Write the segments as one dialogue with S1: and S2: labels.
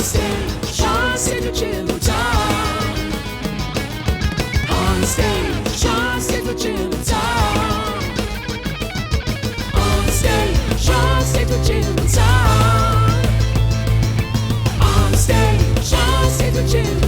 S1: stage, on stage with Chantepleure. On stage, on stage with Chantepleure. On stage, on stage with Chantepleure. On stage, on stage with Chantepleure.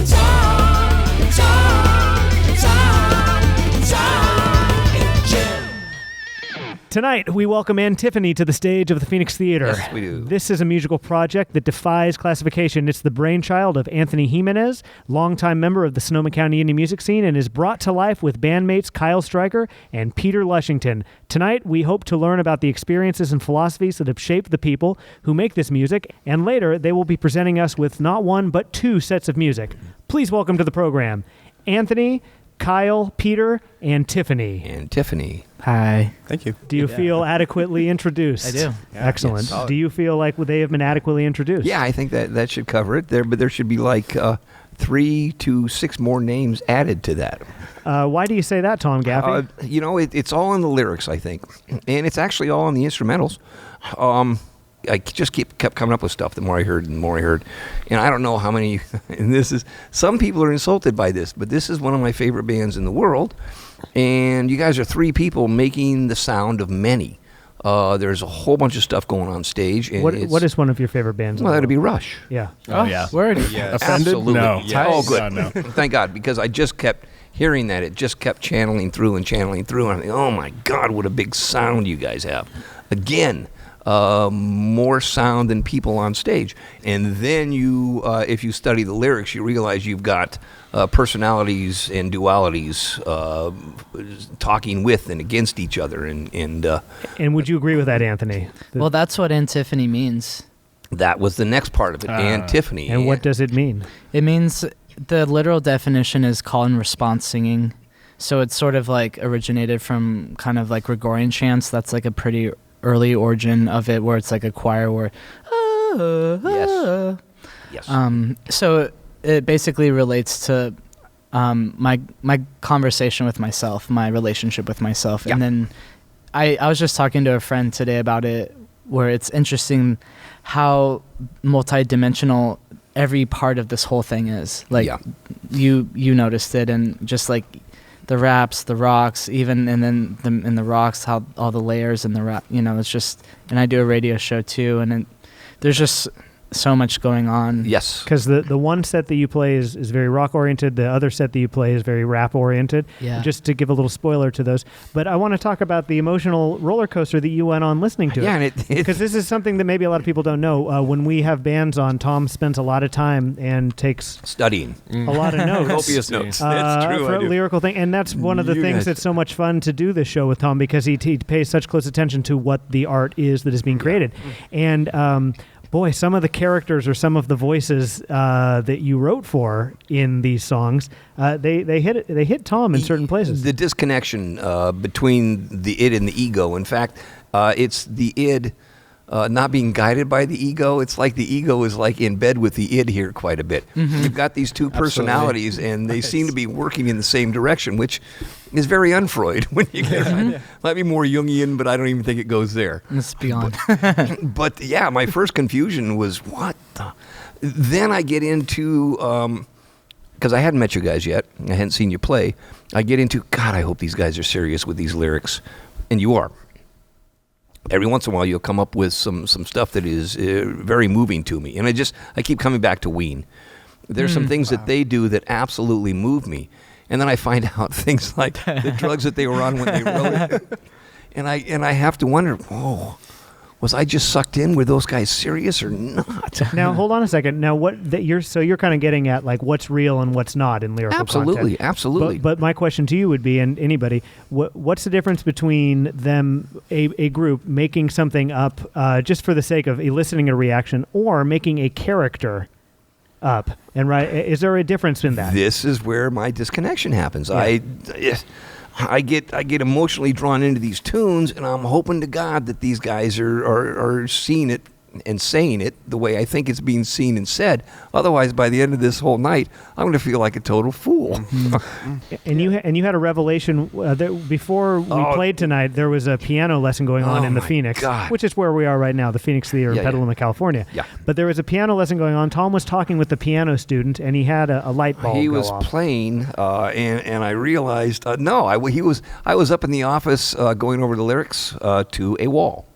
S2: Tonight, we welcome Antiphony to the stage of the Phoenix Theater.
S3: Yes, we do.
S2: This is a musical project that defies classification. It's the brainchild of Anthony Jimenez, longtime member of the Sonoma County indie music scene, and is brought to life with bandmates Kyle Stryker and Peter Lushington. Tonight, we hope to learn about the experiences and philosophies that have shaped the people who make this music, and later, they will be presenting us with not one, but two sets of music. Please welcome to the program, Anthony, Kyle, Peter, and Tiffany.
S4: Hi.
S5: Thank you.
S2: Do you feel adequately introduced?
S4: I do.
S5: Yeah.
S2: Excellent.
S5: Yes.
S2: Do you feel like they have been adequately introduced?
S3: Yeah, I think that should cover it. But there should be like 3 to 6 more names added to that.
S2: Why do you say that, Tom Gaffey?
S3: It's all in the lyrics, I think, and it's actually all in the instrumentals. I just kept coming up with stuff the more I heard and more I heard. And I don't know how many, and some people are insulted by this, but this is one of my favorite bands in the world. And you guys are 3 people making the sound of many. There's a whole bunch of stuff going on stage. And
S2: what is one of your favorite bands?
S3: Well, that'd be Rush.
S2: Yeah.
S5: Oh, yeah.
S4: Word.
S5: Yeah.
S3: Offended? Absolutely.
S5: No.
S3: Yeah. Oh, good.
S5: No.
S3: Thank God, because I just kept hearing that. It just kept channeling through. And I'm thinking, oh, my God, what a big sound you guys have. Again, more sound than people on stage. And then if you study the lyrics, you realize you've got personalities and dualities talking with and against each other.
S2: And would you agree with that, Anthony?
S4: Well, that's what Antiphony means.
S3: That was the next part of it, Antiphony.
S2: And what does it mean?
S4: It means the literal definition is call and response singing. So it's sort of like originated from kind of like Gregorian chants. That's like a pretty early origin of it, where it's like a choir where
S3: Yes.
S4: So it basically relates to my conversation with myself, my relationship with myself.
S3: Yeah.
S4: And then I was just talking to a friend today about it, where it's interesting how multidimensional every part of this whole thing is. Like, you noticed it, and just like the raps, the rocks, even, and then in the rocks, how all the layers in the rap, it's just, and I do a radio show too, and there's just so much going on.
S3: Yes.
S2: Because the one set that you play is very rock-oriented. The other set that you play is very rap-oriented.
S4: Yeah.
S2: Just to give a little spoiler to those. But I want to talk about the emotional roller coaster that you went on listening to
S3: Yeah,
S2: it.
S3: and
S2: because this is something that maybe a lot of people don't know. When we have bands on, Tom spends a lot of time and takes
S3: studying
S2: a lot of notes.
S3: Copious notes. That's true.
S2: For a lyrical thing. And that's one of the things that's so much fun to do this show with Tom, because he pays such close attention to what the art is that is being created. And boy, some of the characters or some of the voices that you wrote for in these songs, they hit Tom in certain places.
S3: The disconnection between the id and the ego. In fact, it's the id not being guided by the ego. It's like the ego is like in bed with the id here quite a bit. Mm-hmm. You've got these two personalities, and they seem to be working in the same direction, which is very un-Freud when you get it. Might be more Jungian, but I don't even think it goes there.
S4: It's beyond.
S3: But yeah, my first confusion was, what the? Then I get into, because I hadn't met you guys yet, I hadn't seen you play, I get into, God, I hope these guys are serious with these lyrics. And you are. Every once in a while, you'll come up with some stuff that is very moving to me. And I keep coming back to Ween. There's some things that they do that absolutely move me. And then I find out things like the drugs that they were on when they wrote it. And I have to wonder, was I just sucked in? Were those guys serious or not?
S2: Now, hold on a second. Now, you're kind of getting at like what's real and what's not in lyrical content.
S3: Absolutely.
S2: But my question to you would be, and anybody, what's the difference between them, a group, making something up just for the sake of eliciting a reaction, or making a character up? And is there a difference in that?
S3: This is where my disconnection happens.
S2: Yeah.
S3: I get emotionally drawn into these tunes, and I'm hoping to God that these guys are seeing it and saying it the way I think it's being seen and said. Otherwise, by the end of this whole night, I'm going to feel like a total fool.
S2: And you had a revelation before we played tonight. There was a piano lesson going on in the Phoenix, which is where we are right now, the Phoenix Theater in Petaluma, California.
S3: Yeah.
S2: But there was a piano lesson going on. Tom was talking with the piano student, and he had a light bulb
S3: He
S2: go
S3: was
S2: off.
S3: playing, and I realized, I was up in the office going over the lyrics to A Wall.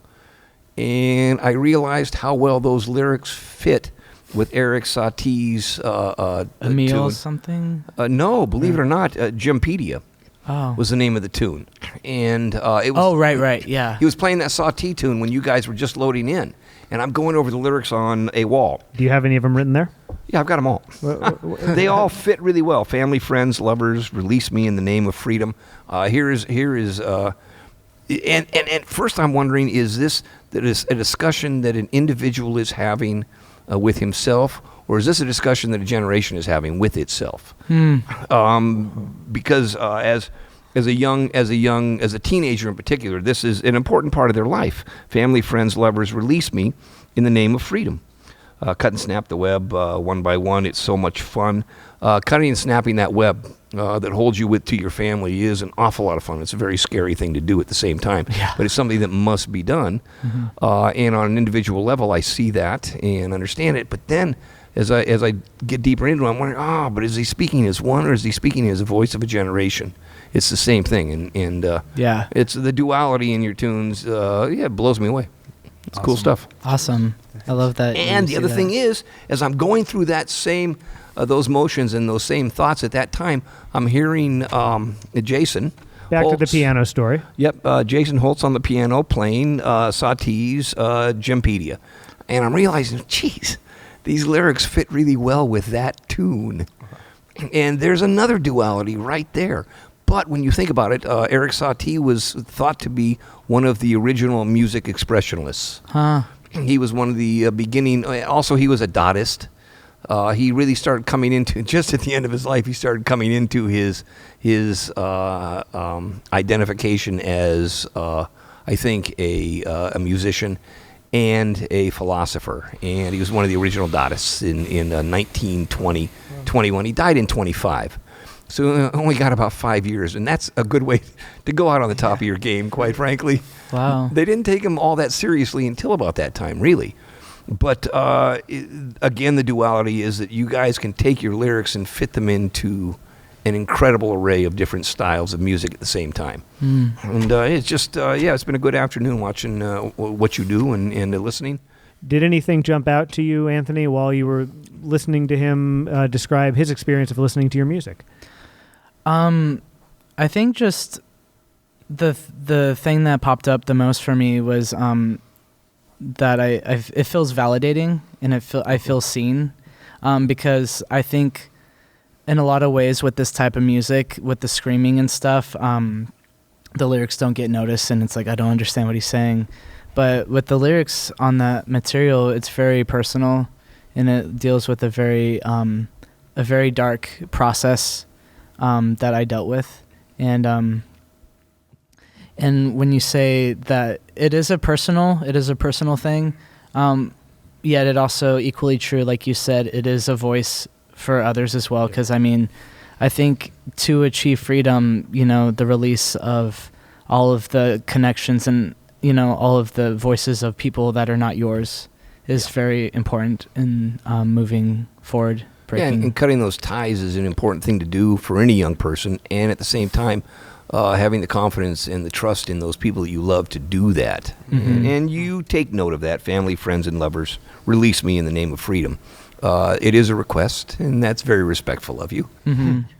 S3: And I realized how well those lyrics fit with Eric Satie's
S4: Emile
S3: tune.
S4: something?
S3: No, believe it or not, Jumpedia was the name of the tune. And it was.
S4: Oh, right, yeah.
S3: He was playing that Satie tune when you guys were just loading in. And I'm going over the lyrics on A Wall.
S2: Do you have any of them written there?
S3: Yeah, I've got them all. They all fit really well. Family, friends, lovers, release me in the name of freedom. Here is. And first I'm wondering, is this a discussion that an individual is having with himself, or is this a discussion that a generation is having with itself? Because as a teenager in particular, this is an important part of their life. Family, friends, lovers, release me in the name of freedom. Cut and snap the web one by one. It's so much fun. Cutting and snapping that web that holds you to your family is an awful lot of fun. It's a very scary thing to do at the same time, but it's something that must be done. And on an individual level, I see that and understand it. But then, as I get deeper into it, I'm wondering, but is he speaking as one, or is he speaking as a voice of a generation? It's the same thing, and it's the duality in your tunes. It blows me away. It's cool stuff.
S4: Awesome. I love that.
S3: And the other thing is, as I'm going through that same, those motions and those same thoughts at that time, I'm hearing Jason.
S2: Back
S3: Holtz.
S2: to the piano story.
S3: Yep, Jason Holtz on the piano playing Satie's Jumpedia. And I'm realizing, geez, these lyrics fit really well with that tune. And there's another duality right there. But when you think about it, Eric Satie was thought to be one of the original music expressionists. He was one of the beginning. Also, he was a Dadaist. He really started coming into, just at the end of his life, he started coming into his identification as, I think, a musician and a philosopher. And he was one of the original Dadaists in 1921. He died in 25. So only got about 5 years, and that's a good way to go out on the top of your game, quite frankly.
S4: Wow.
S3: They didn't take him all that seriously until about that time, really. But again, the duality is that you guys can take your lyrics and fit them into an incredible array of different styles of music at the same time. And it's just, it's been a good afternoon watching what you do and listening.
S2: Did anything jump out to you, Anthony, while you were listening to him describe his experience of listening to your music?
S4: I think just the thing that popped up the most for me was that it feels validating, and I feel seen, because I think in a lot of ways with this type of music, with the screaming and stuff, the lyrics don't get noticed, and it's like I don't understand what he's saying. But with the lyrics on that material, it's very personal, and it deals with a very dark process that I dealt with, and when you say that it is a personal thing, yet it also equally true, like you said, it is a voice for others as well. Because I think to achieve freedom, the release of all of the connections and all of the voices of people that are not yours is very important in moving forward.
S3: Yeah, and cutting those ties is an important thing to do for any young person, and at the same time, having the confidence and the trust in those people that you love to do that. And you take note of that. Family, friends, and lovers, release me in the name of freedom. It is a request, and that's very respectful of you.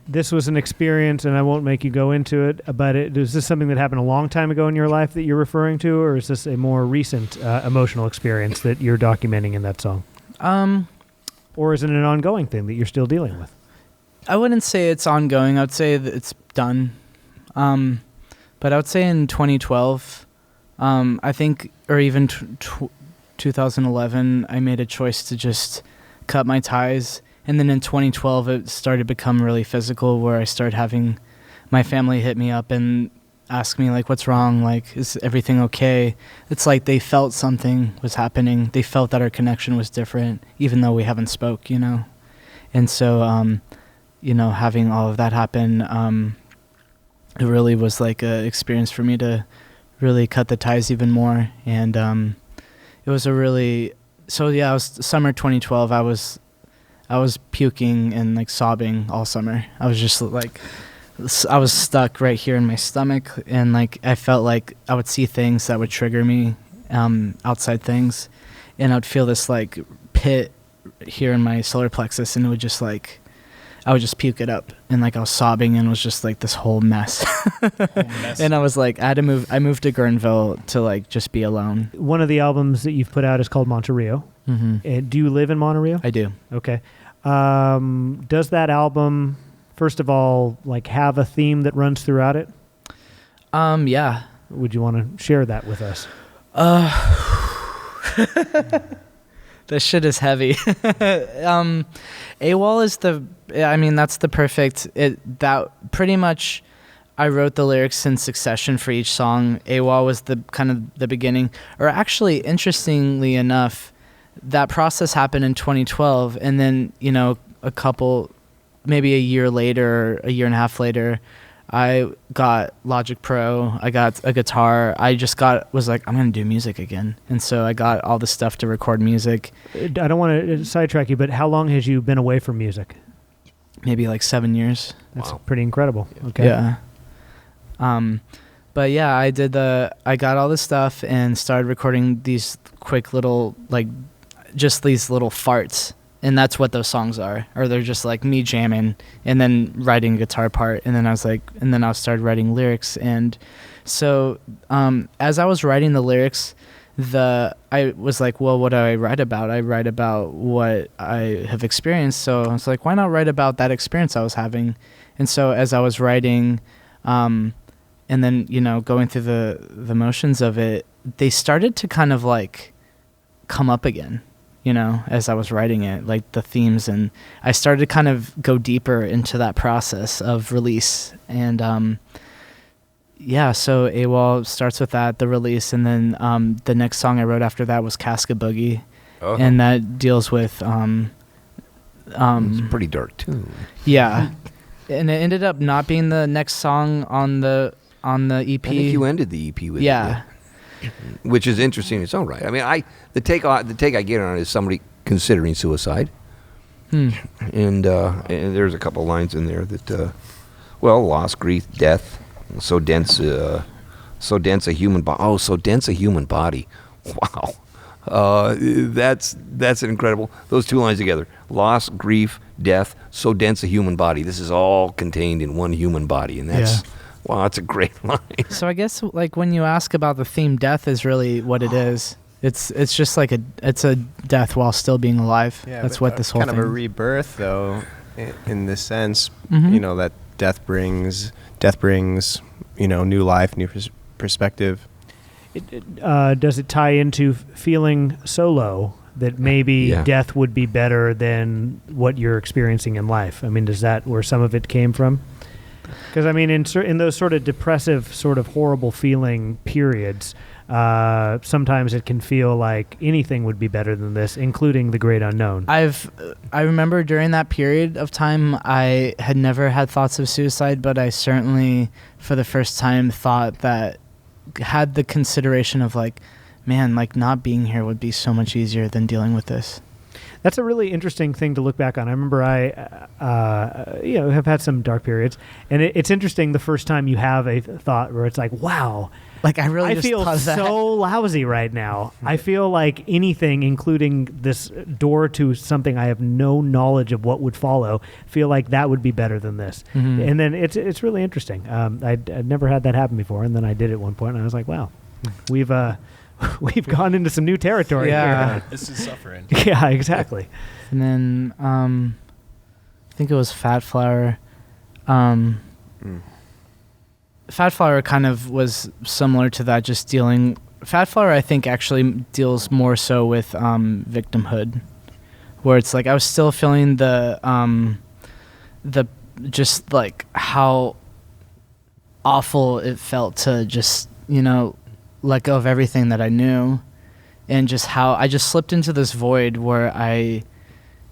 S2: This was an experience, and I won't make you go into it, but is this something that happened a long time ago in your life that you're referring to, or is this a more recent emotional experience that you're documenting in that song? Or is it an ongoing thing that you're still dealing with?
S4: I wouldn't say it's ongoing. I would say that it's done. But I would say in 2012, I think, or even 2011, I made a choice to just cut my ties. And then in 2012, it started to become really physical, where I started having my family hit me up and ask me like, what's wrong? Like, is everything okay? It's like they felt something was happening. They felt that our connection was different, even though we haven't spoke, you know? And so, you know, having all of that happen, it really was like an experience for me to really cut the ties even more. And it was a really, so yeah, it was summer 2012. I was puking and like sobbing all summer. I was just like, I was stuck right here in my stomach, and like I felt like I would see things that would trigger me, outside things, and I would feel this like pit here in my solar plexus, and it would just like, I would just puke it up, and like I was sobbing, and it was just like this whole mess. And I was like, I moved to Guerneville to like just be alone.
S2: One of the albums that you've put out is called Monterrey.
S4: Mm-hmm.
S2: Do you live in Monterrey?
S4: I do.
S2: Okay. Does that album, first of all, like have a theme that runs throughout it?
S4: Yeah.
S2: Would you want to share that with us?
S4: This shit is heavy. AWOL is that's the perfect, that pretty much, I wrote the lyrics in succession for each song. AWOL was the kind of the beginning, or actually, interestingly enough, that process happened in 2012, and then, you know, maybe a year and a half later, I got Logic Pro, I got a guitar, was like, I'm going to do music again. And so I got all the stuff to record music.
S2: I don't want to sidetrack you, but how long has you been away from music?
S4: Maybe like 7 years.
S2: That's pretty incredible. Okay.
S4: Yeah. But yeah, I got all this stuff and started recording these quick little, like, just these little farts. And that's what those songs are. Or they're just like me jamming and then writing a guitar part. And then I started writing lyrics. And so, as I was writing the lyrics, I was like, well, what do I write about? I write about what I have experienced. So I was like, why not write about that experience I was having? And so as I was writing, and then, you know, going through the motions of it, they started to kind of like come up again, you know, as I was writing it, like the themes, and I started to kind of go deeper into that process of release. And yeah, so AWOL starts with that, the release, and then the next song I wrote after that was Casket Boogie, and that deals with
S3: it's a pretty dark tune.
S4: Yeah, and it ended up not being the next song on the EP.
S3: I think you ended the EP with
S4: yeah.
S3: Which is interesting in its own right. I mean, the take I get on it is somebody considering suicide, and there's a couple lines in there that, loss, grief, death, so dense a human body. Oh, so dense a human body. Wow, that's incredible. Those two lines together: loss, grief, death, so dense a human body. This is all contained in one human body, and that's. Yeah. Wow, that's a great line.
S4: So I guess like when you ask about the theme, death is really what it is. It's just like it's a death while still being alive. Yeah, that's what this whole
S5: kind
S4: thing.
S5: Kind of a rebirth, though, in this sense.
S4: Mm-hmm.
S5: You know, that death brings, you know, new life, new perspective.
S2: Does it tie into feeling solo that maybe death would be better than what you're experiencing in life? I mean, is that where some of it came from? Because, I mean, in those sort of depressive, sort of horrible feeling periods, sometimes it can feel like anything would be better than this, including the great unknown.
S4: I remember during that period of time, I had never had thoughts of suicide, but I certainly, for the first time, thought that, had the consideration of like, man, like not being here would be so much easier than dealing with this.
S2: That's a really interesting thing to look back on. I remember I have had some dark periods, and it's interesting the first time you have a thought where it's like, wow,
S4: like I
S2: feel so lousy right now. I feel like anything, including this door to something I have no knowledge of what would follow, feel like that would be better than this. Mm-hmm. And then it's really interesting. I'd never had that happen before, and then I did at one point, and I was like, wow, we've gone into some new territory here.
S6: This is suffering.
S2: Yeah, exactly.
S4: And then I think it was Fat Flower. Fat Flower kind of was similar to that, just dealing... Fat Flower, I think, actually deals more so with victimhood, where it's like I was still feeling the just like how awful it felt to just, let go of everything that I knew, and just how I just slipped into this void where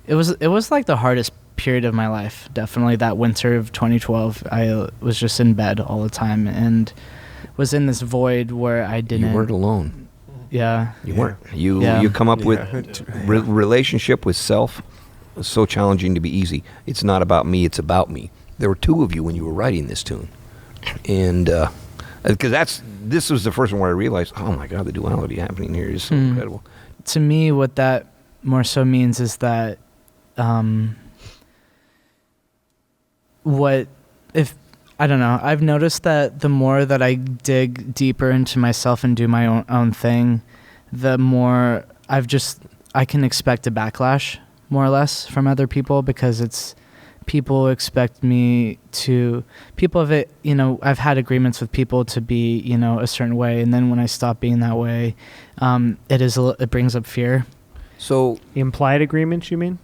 S4: it was like the hardest period of my life. Definitely that winter of 2012, I was just in bed all the time and was in this void where I didn't.
S3: You weren't alone.
S4: Yeah.
S3: You weren't. You come up with relationship with self was so challenging to be easy. It's not about me, it's about me. There were two of you when you were writing this tune. And because this was the first one where I realized, oh my God, the duality happening here is so incredible.
S4: To me, what that more so means is that I don't know, I've noticed that the more that I dig deeper into myself and do my own thing, the more I can expect a backlash, more or less, from other people, because people expect me to, I've had agreements with people to be, a certain way, and then when I stop being that way, it brings up fear.
S3: So
S2: implied agreements, you mean?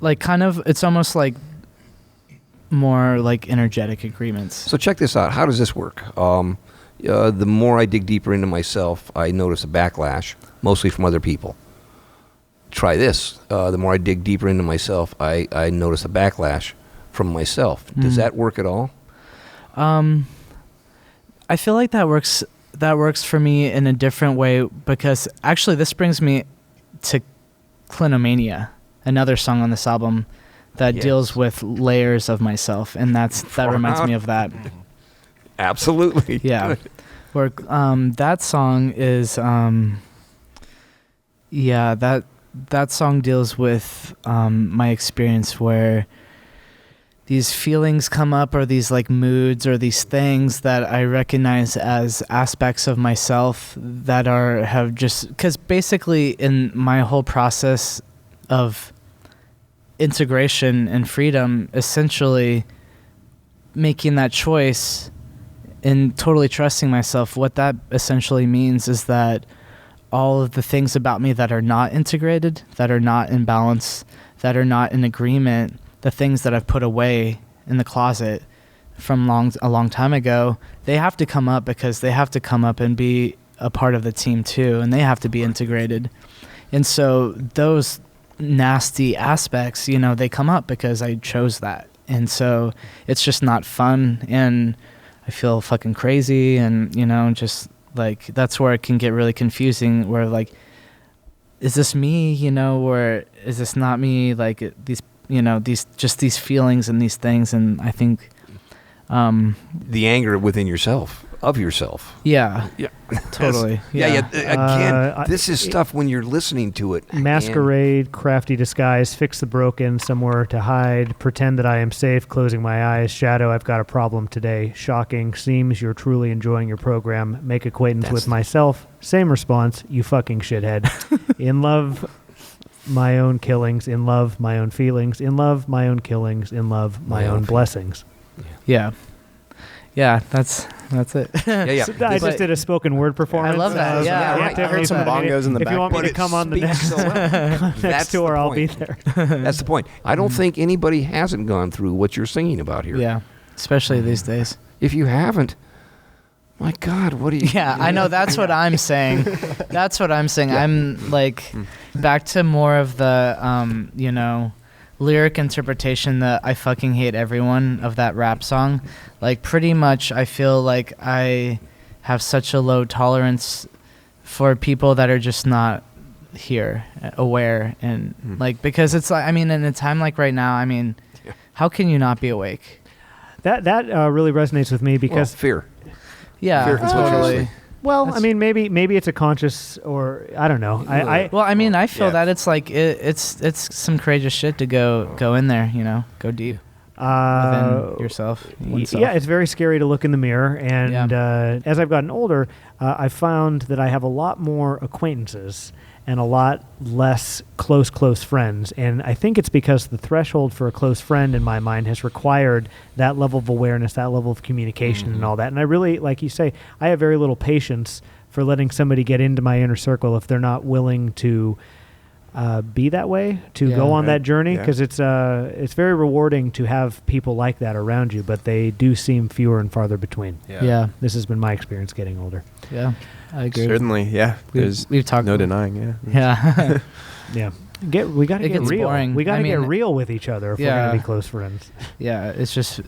S4: Like it's almost like more like energetic agreements.
S3: So check this out. How does this work? The more I dig deeper into myself, I notice a backlash, mostly from other people. Try this. The more I dig deeper into myself, I notice a backlash from myself. Does that work at all?
S4: I feel like that works for me in a different way, because actually this brings me to Clinomania, another song on this album that deals with layers of myself, and that reminds me of that.
S3: Absolutely.
S4: Yeah. Where that song is that song deals with my experience where these feelings come up, or these like moods, or these things that I recognize as aspects of myself that because basically in my whole process of integration and freedom, essentially making that choice and totally trusting myself, what that essentially means is that all of the things about me that are not integrated, that are not in balance, that are not in agreement, the things that I've put away in the closet from a long time ago, they have to come up, because they have to come up and be a part of the team too, and they have to be integrated. And so those nasty aspects, they come up because I chose that. And so it's just not fun, and I feel fucking crazy, and just like that's where it can get really confusing, where like, is this me, or is this not me? Like these these feelings and these things. And I think
S3: the anger within yourself, of yourself.
S4: Yeah. Totally.
S3: Again, this is stuff when you're listening to it.
S2: Masquerade, crafty disguise, fix the broken, somewhere to hide, pretend that I am safe, closing my eyes, shadow, I've got a problem today, shocking, seems you're truly enjoying your program, make acquaintance with myself, same response, you fucking shithead. In love, my own killings, in love, my own feelings, in love, my own killings, in love, my own blessings.
S4: Yeah, that's it.
S3: Yeah.
S2: So I just did a spoken word performance.
S4: I love that.
S5: I heard some bongos in the
S2: If
S5: back.
S2: you want me to come on the next tour, I'll be there.
S3: That's the point. I don't think anybody hasn't gone through what you're singing about here.
S4: Yeah, especially these days.
S3: If you haven't, my God, what are you?
S4: Yeah, I know. That's what I'm saying. That's what I'm saying. I'm like back to more of the, lyric interpretation that I fucking hate everyone of that rap song. Like pretty much I feel like I have such a low tolerance for people that are just not here, aware, and like, because it's like, I mean, in a time like right now, I mean, how can you not be awake?
S2: That really resonates with me because
S3: fear.
S4: Yeah,
S3: Fear
S4: totally.
S2: Well, I mean, maybe it's a conscious, or I don't know. I
S4: feel that it's like it's some courageous shit to go in there, go deep within yourself. oneself.
S2: Yeah, it's very scary to look in the mirror, and as I've gotten older, I found that I have a lot more acquaintances and a lot less close friends. And I think it's because the threshold for a close friend in my mind has required that level of awareness, that level of communication and all that. And I really, like you say, I have very little patience for letting somebody get into my inner circle if they're not willing to be that way, to go on that journey, because it's very rewarding to have people like that around you, but they do seem fewer and farther between.
S4: Yeah.
S2: This has been my experience getting older.
S4: Yeah, I agree.
S5: Certainly, yeah.
S4: We've talked
S5: no denying,
S4: Yeah.
S2: Yeah. We got to
S4: It
S2: get
S4: gets
S2: real.
S4: boring.
S2: We got to
S4: I
S2: get
S4: mean,
S2: real with each other if we're going to be close friends.
S4: Yeah, it's just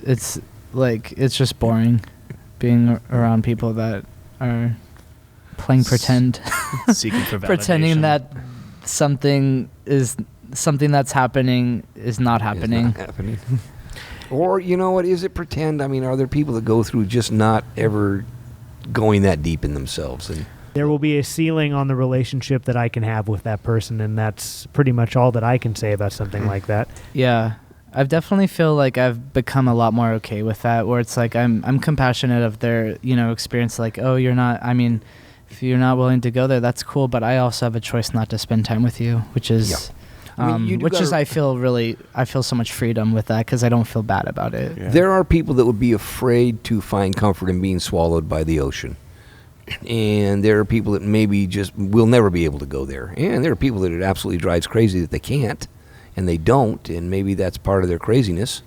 S4: boring being around people that are playing pretend,
S6: Seeking for validation.
S4: pretending that something that's happening is not happening.
S3: It's not happening. Or, you know what, is it pretend? I mean, are there people that go through just not ever going that deep in themselves? And
S2: There will be a ceiling on the relationship that I can have with that person, and that's pretty much all that I can say about something like that.
S4: Yeah, I've definitely feel like I've become a lot more okay with that, where it's like I'm compassionate of their, experience, like, oh, you're not, I mean, if you're not willing to go there, that's cool, but I also have a choice not to spend time with you, which is I feel so much freedom with that, because I don't feel bad about it.
S5: Yeah.
S3: there are people that would be afraid to find comfort in being swallowed by the ocean. And there are people that maybe just will never be able to go there. And there are people that it absolutely drives crazy that they can't, and they don't, and maybe that's part of their craziness.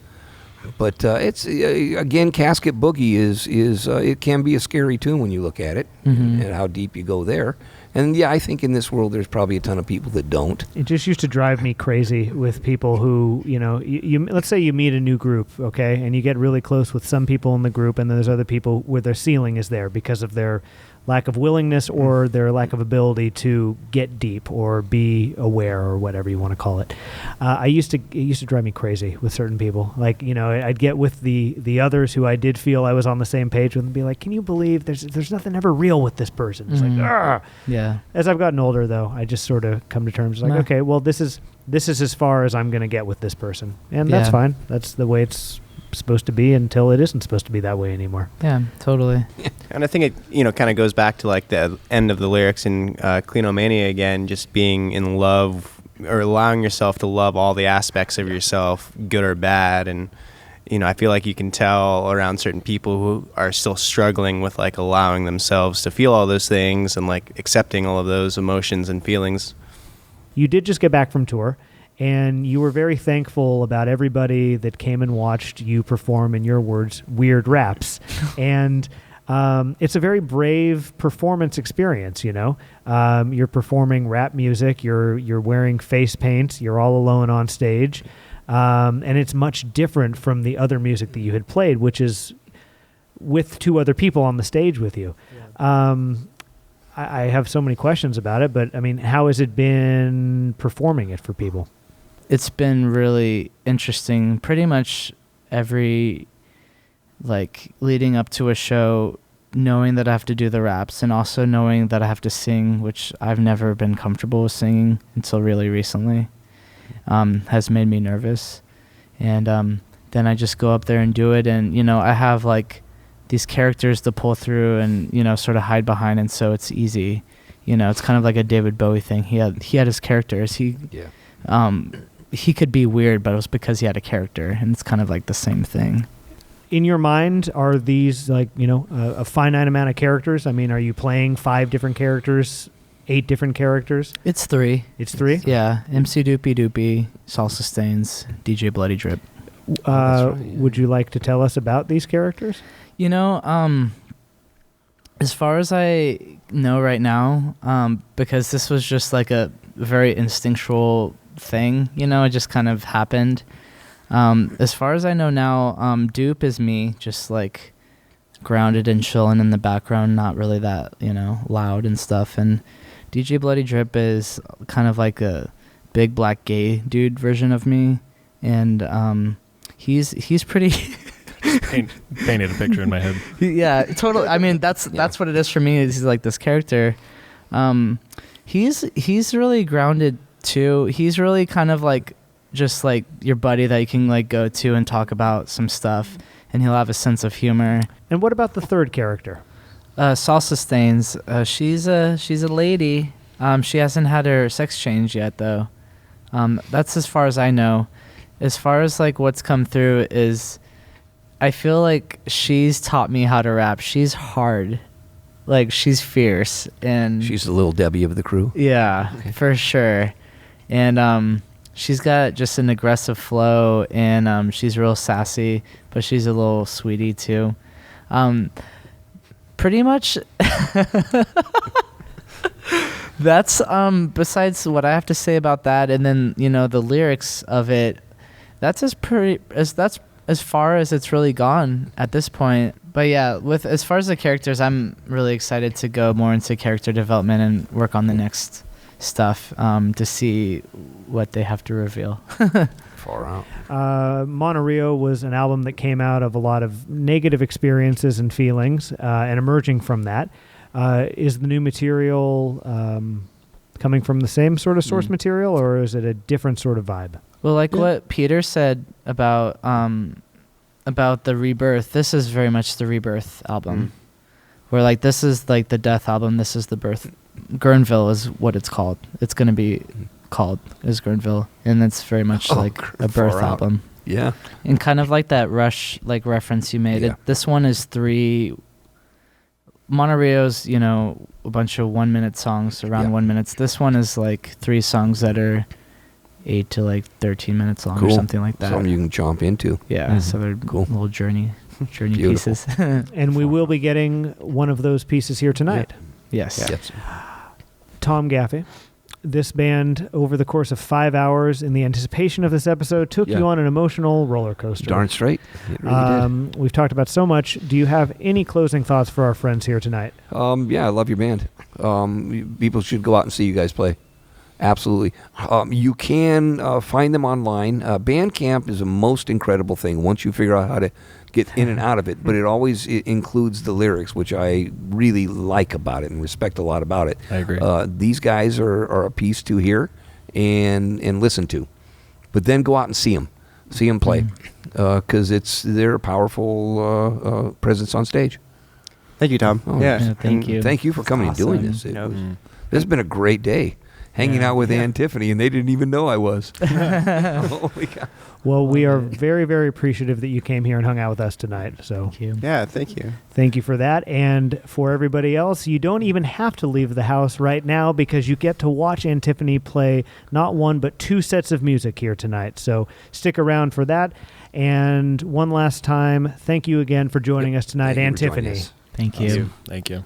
S3: But it's again, Casket Boogie is it can be a scary tune when you look at it, and how deep you go there. And yeah, I think in this world there's probably a ton of people that don't.
S2: It just used to drive me crazy with people who, you let's say you meet a new group, okay, and you get really close with some people in the group, and then there's other people where their ceiling is there because of their lack of willingness or their lack of ability to get deep or be aware or whatever you want to call it. It used to drive me crazy with certain people. Like, I'd get with the others who I did feel I was on the same page with and be like, can you believe there's nothing ever real with this person? It's like, ah.
S4: Yeah.
S2: As I've gotten older, though, I just sort of come to terms like, okay, well, this is as far as I'm going to get with this person. And that's fine. That's the way it's supposed to be until it isn't supposed to be that way anymore.
S4: Yeah, totally.
S5: And I think it, kind of goes back to like the end of the lyrics in Clinomania again, just being in love or allowing yourself to love all the aspects of yourself, good or bad. And, I feel like you can tell around certain people who are still struggling with like allowing themselves to feel all those things and like accepting all of those emotions and feelings.
S2: You did just get back from tour, and you were very thankful about everybody that came and watched you perform, in your words, weird raps. And it's a very brave performance experience, You're performing rap music, you're wearing face paint, you're all alone on stage, and it's much different from the other music that you had played, which is with two other people on the stage with you. Yeah. I have so many questions about it, but I mean, how has it been performing it for people?
S4: It's been really interesting. Pretty much every, leading up to a show, knowing that I have to do the raps and also knowing that I have to sing, which I've never been comfortable with singing until really recently, has made me nervous. And then I just go up there and do it. And, I have, these characters to pull through and, sort of hide behind. And so it's easy. It's kind of like a David Bowie thing. He had his characters. He could be weird, but it was because he had a character, and it's kind of like the same thing.
S2: In your mind, are these a finite amount of characters? I mean, are you playing 5 different characters, 8 different characters?
S4: It's 3.
S2: It's 3?
S4: Yeah. MC Doopy Doopy, Salsa Stains, DJ Bloody Drip.
S2: Would you like to tell us about these characters?
S4: As far as I know right now, because this was just like a very instinctual thing, it just kind of happened. As far as I know now, Dupe is me, just like grounded and chilling in the background, not really that, loud and stuff. And DJ Bloody Drip is kind of like a big black gay dude version of me. And he's pretty...
S6: Painted a picture in my head.
S4: Yeah, totally. I mean, that's what it is for me. Is he's like this character. He's really grounded too. He's really kind of like just like your buddy that you can like go to and talk about some stuff, and he'll have a sense of humor.
S2: And what about the third character?
S4: Salsa Stains. She's a lady. She hasn't had her sex change yet though. That's as far as I know. As far as like what's come through is, I feel like she's taught me how to rap. She's hard. Like, she's fierce. And
S3: She's the little Debbie of the crew.
S4: yeah,
S3: Okay.
S4: for sure. And she's got just an aggressive flow, and she's real sassy, but she's a little sweetie too. Pretty much that's besides what I have to say about that, and then the lyrics of it, that's as far as it's really gone at this point. But yeah, with as far as the characters, I'm really excited to go more into character development and work on the next stuff to see what they have to reveal.
S3: Far out.
S2: Monorio was an album that came out of a lot of negative experiences and feelings, and emerging from that. Is the new material coming from the same sort of source material, or is it a different sort of vibe?
S4: Well, like what Peter said about the rebirth, this is very much the rebirth album. Where like this is like the death album, this is the birth. Gurnville is what it's called. It's going to be called is Gurnville, and it's very much like a birth album.
S3: Yeah.
S4: And kind of like that Rush like reference you made.
S3: Yeah.
S4: This one is 3 Monorio's, a bunch of 1-minute songs around 1 minute. This one is like 3 songs that are 8 to like 13 minutes long or something like that.
S3: Something you can jump into.
S4: Yeah, so they're little journey pieces.
S2: And we will be getting one of those pieces here tonight.
S4: Yes.
S3: Yes.
S2: Tom Gaffey, this band, over the course of 5 hours in the anticipation of this episode, took you on an emotional roller coaster.
S3: Darn straight. It really did.
S2: We've talked about so much. Do you have any closing thoughts for our friends here tonight?
S3: Yeah, I love your band. People should go out and see you guys play. Absolutely. You can find them online. Bandcamp is a most incredible thing once you figure out how to get in and out of it, but it always includes the lyrics, which I really like about it and respect a lot about it.
S6: I agree.
S3: These guys are a piece to hear and listen to, but then go out and see them play, because they're a powerful presence on stage.
S5: Thank you, Tom.
S4: Thank you.
S3: Thank you for coming and doing this. This has been a great day. Hanging out with Antiphony, and they didn't even know I was. Holy cow.
S2: Well, we are very, very appreciative that you came here and hung out with us tonight. So
S4: Thank you.
S5: Yeah, thank you.
S2: Thank you for that. And for everybody else, you don't even have to leave the house right now, because you get to watch Antiphony play not 1 but 2 sets of music here tonight. So stick around for that. And one last time, thank you again for joining us tonight,
S3: Thank you for joining
S2: Antiphony.
S3: us.
S4: Thank you.
S6: Thank you.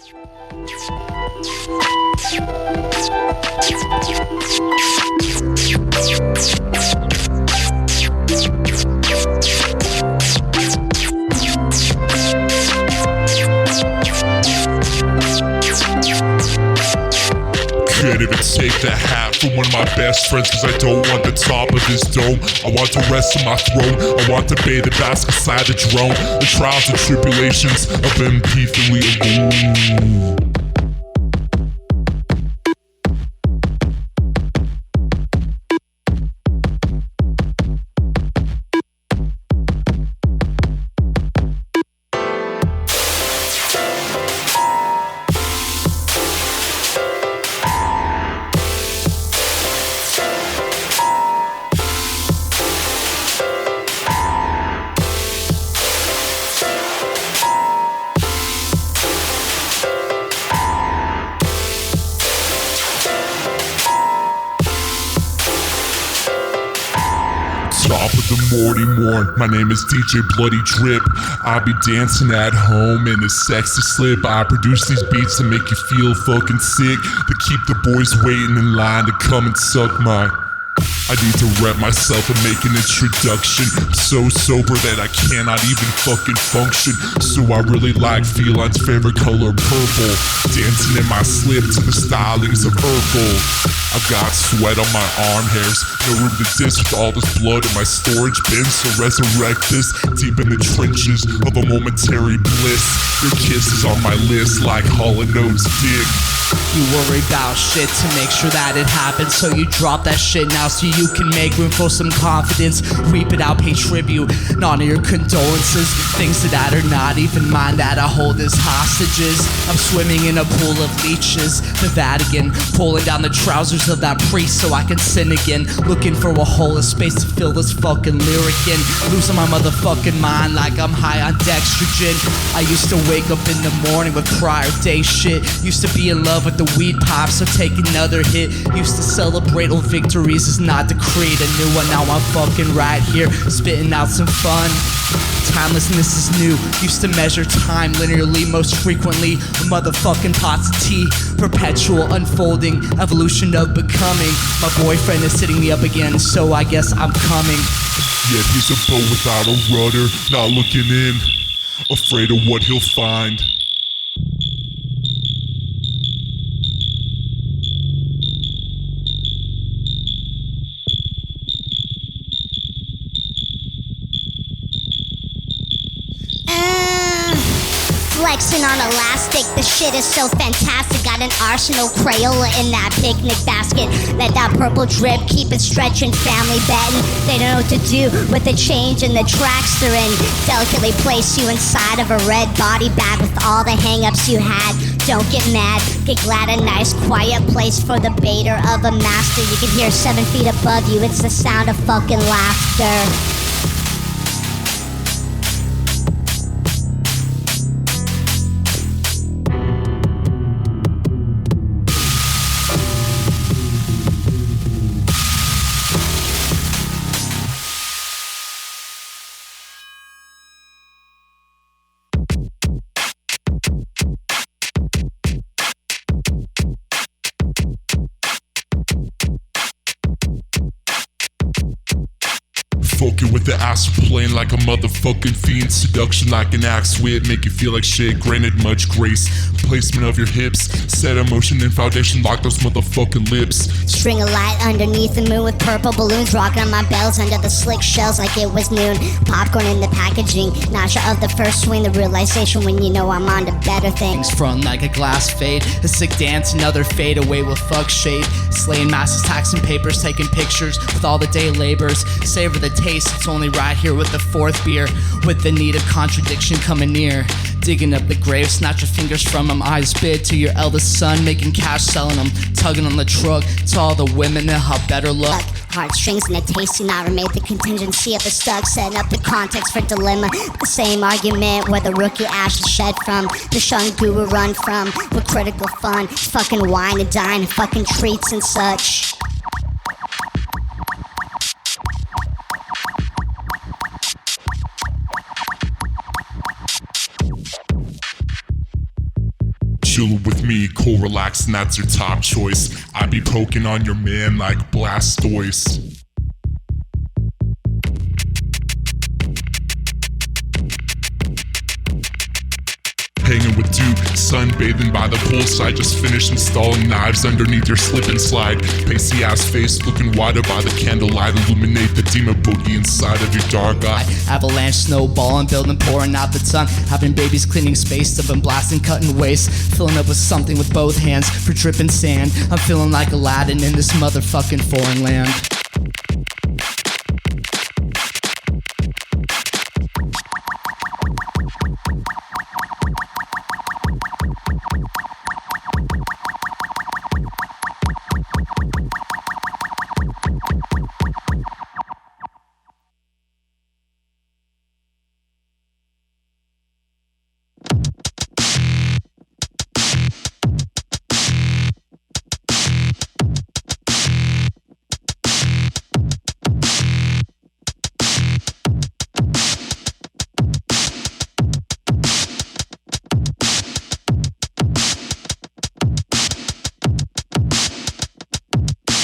S7: Can't even take the hat from one of my best friends, cause I don't want the top of his dome. I want the rest of my throne. I want to bathe the bask beside the drone. The trials and tribulations of Antiphony. Top of the morn, my name is DJ Bloody Drip. I be dancing at home in a sexy slip. I produce these beats to make you feel fucking sick, to keep the boys waiting in line to come and suck my. I need to rep myself and make an introduction. I'm so sober that I cannot even fucking function. So I really like Feline's favorite color, purple. Dancing in my slip to the stylings of Urkel. I've got sweat on my arm hairs, no room to diss with all this blood in my storage bin. So resurrect this deep in the trenches of a momentary bliss. Your kiss is on my list like Hall & Oates' dick.
S8: You worry about shit to make sure that it happens, so you drop that shit now so you can make room for some confidence. Reap it out, pay tribute, none of your condolences. Things that are not even mine that I hold as hostages. I'm swimming in a pool of leeches, the Vatican, pulling down the trousers of that priest so I can sin again. Looking for a hole of space to fill this fucking lyric in. Losing my motherfucking mind like I'm high on dextrogen. I used to wake up in the morning with prior day shit. Used to be in love with the weed pop, so take another hit. Used to celebrate all victories as not decreed. A new one, now I'm fucking right here, spitting out some fun. Timelessness is new. Used to measure time linearly, most frequently motherfucking pots of tea. Perpetual unfolding, evolution of becoming. My boyfriend is sitting me up again, so I guess I'm coming.
S7: Yet he's a boat without a rudder, not looking in, afraid of what he'll find.
S9: Flexing on elastic, the shit is so fantastic. Got an arsenal Crayola in that picnic basket. Let that purple drip keep it stretching, family betting. They don't know what to do with the change in the tracks they're in. Delicately place you inside of a red body bag with all the hang-ups you had. Don't get mad, get glad a nice quiet place for the baiter of a master. You can hear 7 feet above you, it's the sound of fucking laughter.
S7: Fucking with the astral plane like a motherfucking fiend. Seduction like an axe wit, make you feel like shit. Granted much grace, placement of your hips. Set emotion and foundation like those motherfucking lips.
S9: String of light underneath the moon with purple balloons. Rocking on my bells under the slick shells like it was noon. Popcorn in the packaging, nausea of the first swing. The realization when you know I'm on to better things.
S8: Front like a glass fade, a sick dance, another fade away with fuck shade. Slaying masses, taxing papers, taking pictures with all the day labors. Savor the taste, it's only right here with the fourth beer. With the need of contradiction coming near. Digging up the grave, snatch your fingers from them. Eyes bid to your eldest son, making cash selling them. Tugging on the truck to all the women that have better luck.
S9: Heartstrings and a tasty not made the contingency of the stuck, setting up the context for dilemma. The same argument where the rookie ash is shed from, the shunned guru run from, with critical fun, fucking wine and dine, fucking treats and such.
S7: Chillin' with me, cool, relax, and that's your top choice. I be poking on your man like Blastoise. Hanging with Duke, sunbathing by the poolside. Just finished installing knives underneath your slip and slide. Pasty ass face looking wider by the candlelight. Illuminate the demon boogie inside of your dark eye.
S8: Avalanche, snowballing, building, pouring out the ton. Having babies cleaning space, up and blasting, cutting waste. Filling up with something with both hands for dripping sand. I'm feeling like Aladdin in this motherfucking foreign land.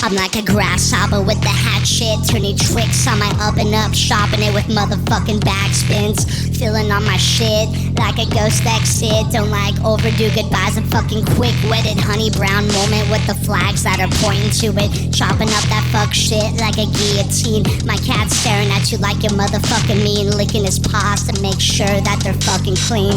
S9: I'm like a grasshopper with the hat shit, turning tricks on my up and up, shopping it with motherfucking backspins. Feeling on my shit like a ghost exit. Don't like overdue goodbyes. I'm fucking quick-witted, honey brown moment with the flags that are pointing to it. Chopping up that fuck shit like a guillotine. My cat's staring at you like you're motherfucking me and licking his paws to make sure that they're fucking clean.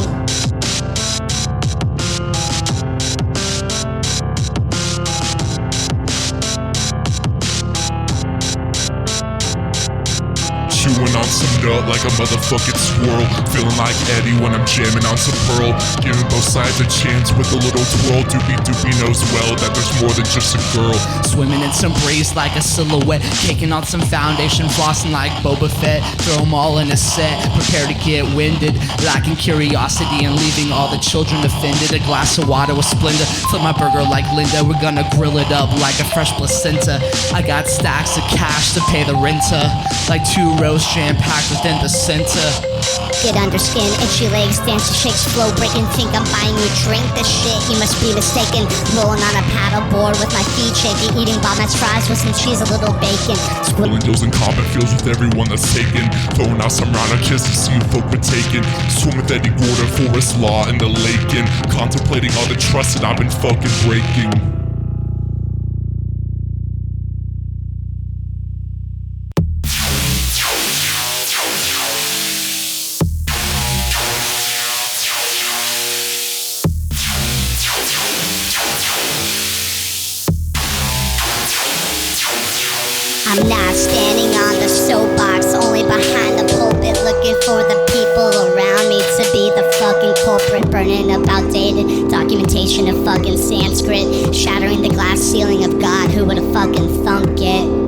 S7: Chewing on some nut like a motherfucking squirrel. Feeling like Eddie when I'm jamming on some pearl. Giving both sides a chance with a little twirl. Doopy doopy knows well that there's more than just a girl.
S8: Swimming in some breeze like a silhouette. Caking on some foundation, flossing like Boba Fett. Throw them all in a set, prepare to get winded. Lacking curiosity and leaving all the children offended. A glass of water with Splenda. Flip my burger like Linda. We're gonna grill it up like a fresh placenta. I got stacks of cash to pay the renter. Like 2 rows jam-packed within the center.
S9: Get under skin, itchy legs, dance to shakes, flow breaking. Think I'm buying you drink this shit, you must be mistaken. Rolling on a paddleboard with my feet shaking. Eating bomb-ass fries with some cheese, a little bacon.
S7: Swirling deals in combat fields with everyone that's taken. Throwing out some round of kids to see who folk were taken. Swim with Eddie Gordon, Forest Law in the lake. And contemplating all the trust that I've been fucking breaking.
S9: I'm not standing on the soapbox, only behind the pulpit, looking for the people around me to be the fucking culprit. Burning up outdated documentation of fucking Sanskrit, shattering the glass ceiling of God. Who would've fucking thunk it?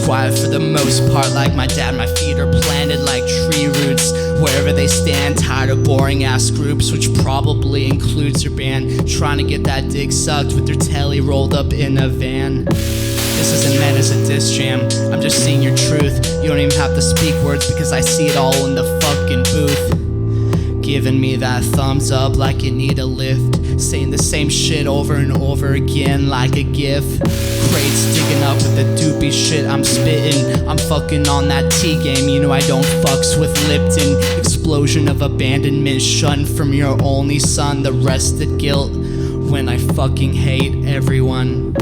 S8: Quiet for the most part, like my dad. My feet are planted like tree roots wherever they stand. Tired of boring ass groups, which probably includes your band. Trying to get that dick sucked with their telly rolled up in a van. This isn't meant as a diss jam, I'm just seeing your truth. You don't even have to speak words because I see it all in the fucking booth. Giving me that thumbs up like you need a lift. Saying the same shit over and over again like a gif. Crates digging up with the doopy shit I'm spitting. I'm fucking on that T game, you know I don't fucks with Lipton. Explosion of abandonment, shunned from your only son. The rested guilt when I fucking hate everyone.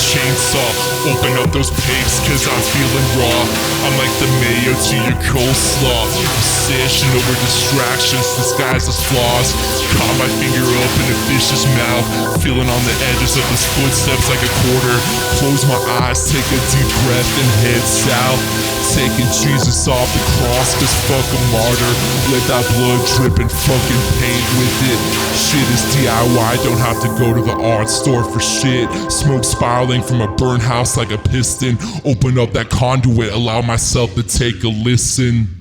S7: chainsaw. Open up those papes, cause I'm feeling raw. I'm like the mayo to your coleslaw. Obsession over distractions, disguised as flaws. Caught my finger up in a fish's mouth. Feeling on the edges of his footsteps like a quarter. Close my eyes, take a deep breath and head south. Taking Jesus off the cross, cause fuck a martyr. Let that blood drip and fucking paint with it. Shit is DIY, don't have to go to the art store for shit. Smoke spiraling from a burn house like a piston. Open up that conduit, allow myself to take a listen.